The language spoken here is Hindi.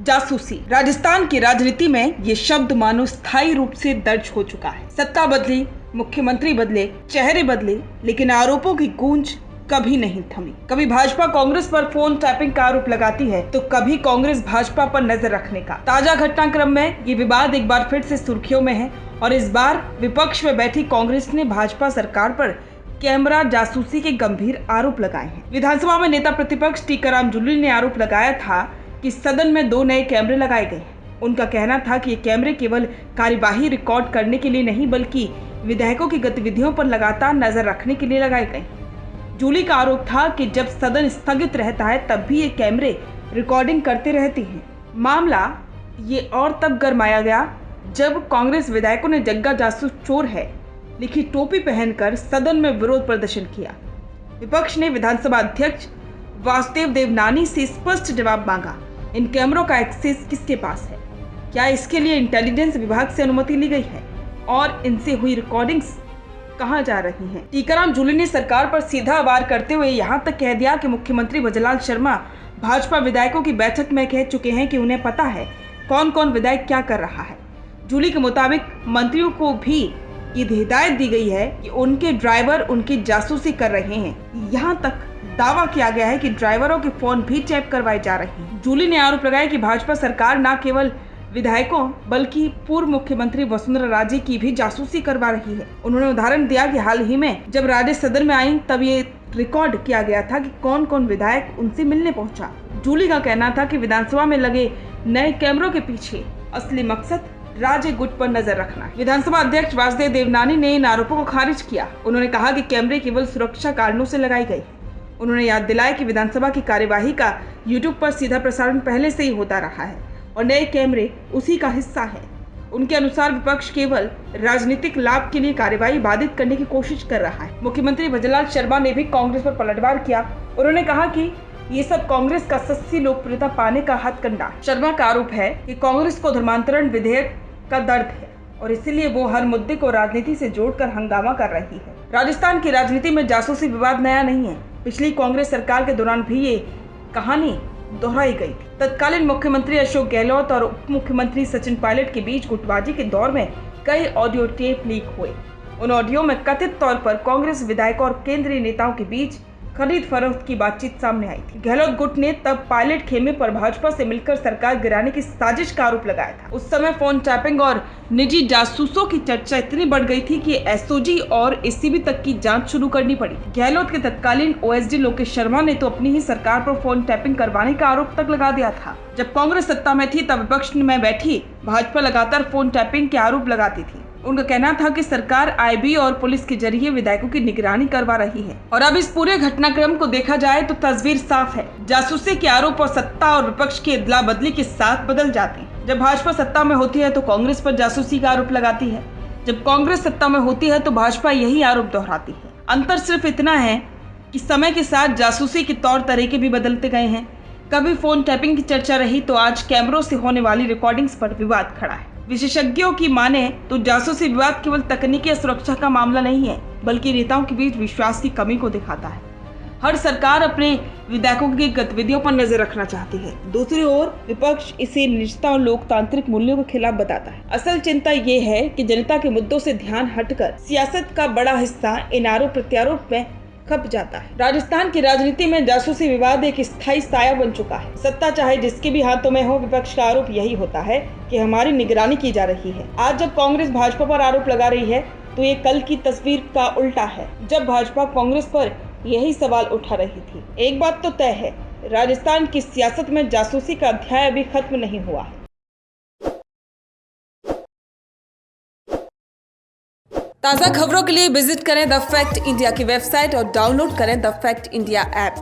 जासूसी। राजस्थान की राजनीति में ये शब्द मानो स्थायी रूप से दर्ज हो चुका है। सत्ता बदली, मुख्यमंत्री बदले, चेहरे बदले, लेकिन आरोपों की गूंज कभी नहीं थमी। कभी भाजपा कांग्रेस पर फोन टैपिंग का आरोप लगाती है तो कभी कांग्रेस भाजपा पर नजर रखने का। ताजा घटनाक्रम में ये विवाद एक बार फिर से सुर्खियों में है और इस बार विपक्ष में बैठी कांग्रेस ने भाजपा सरकार पर कैमरा जासूसी के गंभीर आरोप लगाए हैं। विधानसभा में नेता प्रतिपक्ष टीकाराम जूली ने आरोप लगाया था कि सदन में 2 नए कैमरे लगाए गए। उनका कहना था कि ये कैमरे केवल कार्यवाही रिकॉर्ड करने के लिए नहीं बल्कि विधायकों की गतिविधियों पर लगातार नजर रखने के लिए लगाए गए। जूली का आरोप था कि जब सदन स्थगित रहता है तब भी ये कैमरे रिकॉर्डिंग करते रहते हैं। मामला ये और तब गरमाया गया जब कांग्रेस विधायकों ने जग्गा जासूस चोर है लिखी टोपी पहनकर सदन में विरोध प्रदर्शन किया। विपक्ष ने विधानसभा अध्यक्ष वासुदेव देवनानी से स्पष्ट जवाब मांगा। इन कैमरों का एक्सेस किसके पास है? क्या इसके लिए इंटेलिजेंस विभाग से अनुमति ली गई है? और इनसे हुई रिकॉर्डिंग्स कहां जा रही हैं? टीकाराम जूली ने सरकार पर सीधा वार करते हुए यहां तक कह दिया कि मुख्यमंत्री भजनलाल शर्मा भाजपा विधायकों की बैठक में कह चुके हैं कि उन्हें पता है कौन कौन विधायक क्या कर रहा है। जूली के मुताबिक मंत्रियों को भी ये हिदायत दी गई है कि उनके ड्राइवर उनकी जासूसी कर रहे हैं। यहाँ तक दावा किया गया है कि ड्राइवरों के फोन भी टैप करवाए जा रहे हैं। जूली ने आरोप लगाया कि भाजपा सरकार न केवल विधायकों बल्कि पूर्व मुख्यमंत्री वसुंधरा राजे की भी जासूसी करवा रही है। उन्होंने उदाहरण दिया कि हाल ही में जब राजे सदन में आई तब ये रिकॉर्ड किया गया था कि कौन कौन विधायक उनसे मिलने पहुंचा। जूली का कहना था कि विधानसभा में लगे नए कैमरों के पीछे असली मकसद राजे गुट पर नजर रखना है। विधानसभा अध्यक्ष वासुदेव देवनानी ने इन आरोपों को खारिज किया। उन्होंने कहा कि कैमरे केवल सुरक्षा कारणों से लगाई गई। उन्होंने याद दिलाया कि विधानसभा की कार्यवाही का यूट्यूब पर सीधा प्रसारण पहले से ही होता रहा है और नए कैमरे उसी का हिस्सा है। उनके अनुसार विपक्ष केवल राजनीतिक लाभ के लिए कार्यवाही बाधित करने की कोशिश कर रहा है। मुख्यमंत्री भजनलाल शर्मा ने भी कांग्रेस पर पलटवार किया। उन्होंने कहा कि ये सब कांग्रेस का सस्ती लोकप्रियता पाने का हथकंडा। शर्मा का आरोप है कि कांग्रेस को धर्मांतरण विधेयक का दर्द है और इसीलिए वो हर मुद्दे को राजनीति से जोड़कर हंगामा कर रही है। राजस्थान की राजनीति में जासूसी विवाद नया नहीं है। पिछली कांग्रेस सरकार के दौरान भी ये कहानी दोहराई गई थी। तत्कालीन मुख्यमंत्री अशोक गहलोत और उप मुख्यमंत्री सचिन पायलट के बीच गुटबाजी के दौर में कई ऑडियो टेप लीक हुए। उन ऑडियो में कथित तौर पर कांग्रेस विधायकों और केंद्रीय नेताओं के बीच खरीद फरोख्त की बातचीत सामने आई थी। गहलोत गुट ने तब पायलट खेमे पर भाजपा से मिलकर सरकार गिराने की साजिश का आरोप लगाया था। उस समय फोन टैपिंग और निजी जासूसों की चर्चा इतनी बढ़ गई थी कि एसओजी और एसीबी तक की जांच शुरू करनी पड़ी। गहलोत के तत्कालीन ओएसडी लोकेश शर्मा ने तो अपनी ही सरकार पर फोन टैपिंग करवाने का आरोप तक लगा दिया था। जब कांग्रेस सत्ता में थी तब विपक्ष में बैठी भाजपा लगातार फोन टैपिंग के आरोप लगाती थी। उनका कहना था कि सरकार आईबी और पुलिस के जरिए विधायकों की निगरानी करवा रही है और अब इस पूरे घटनाक्रम को देखा जाए तो तस्वीर साफ है। जासूसी के आरोप और सत्ता और विपक्ष की अदला बदली के साथ बदल जाते हैं। जब भाजपा सत्ता में होती है तो कांग्रेस पर जासूसी का आरोप लगाती है। जब कांग्रेस सत्ता में होती है तो भाजपा यही आरोप दोहराती है। अंतर सिर्फ इतना है कि समय के साथ जासूसी के तौर तरीके भी बदलते गए हैं। कभी फोन टैपिंग की चर्चा रही तो आज कैमरों से होने वाली रिकॉर्डिंग्स पर विवाद खड़ा है। विशेषज्ञों की माने तो जासूसी विवाद केवल तकनीकी या सुरक्षा का मामला नहीं है बल्कि नेताओं के बीच विश्वास की कमी को दिखाता है। हर सरकार अपने विधायकों की गतिविधियों पर नजर रखना चाहती है। दूसरी ओर विपक्ष इसे निजता और लोकतांत्रिक मूल्यों के खिलाफ बताता है। असल चिंता ये है कि जनता के मुद्दों से ध्यान हटकर सियासत का बड़ा हिस्सा इन आरोप प्रत्यारोप में खप जाता है। राजस्थान की राजनीति में जासूसी विवाद एक स्थायी साया बन चुका है। सत्ता चाहे जिसके भी हाथों में हो, विपक्ष का आरोप यही होता है कि हमारी निगरानी की जा रही है। आज जब कांग्रेस भाजपा पर आरोप लगा रही है तो ये कल की तस्वीर का उल्टा है जब भाजपा कांग्रेस पर यही सवाल उठा रही थी। एक बात तो तय है, राजस्थान की सियासत में जासूसी का अध्याय अभी खत्म नहीं हुआ है। ताज़ा खबरों के लिए विजिट करें द फैक्ट इंडिया की वेबसाइट और डाउनलोड करें द फैक्ट इंडिया ऐप।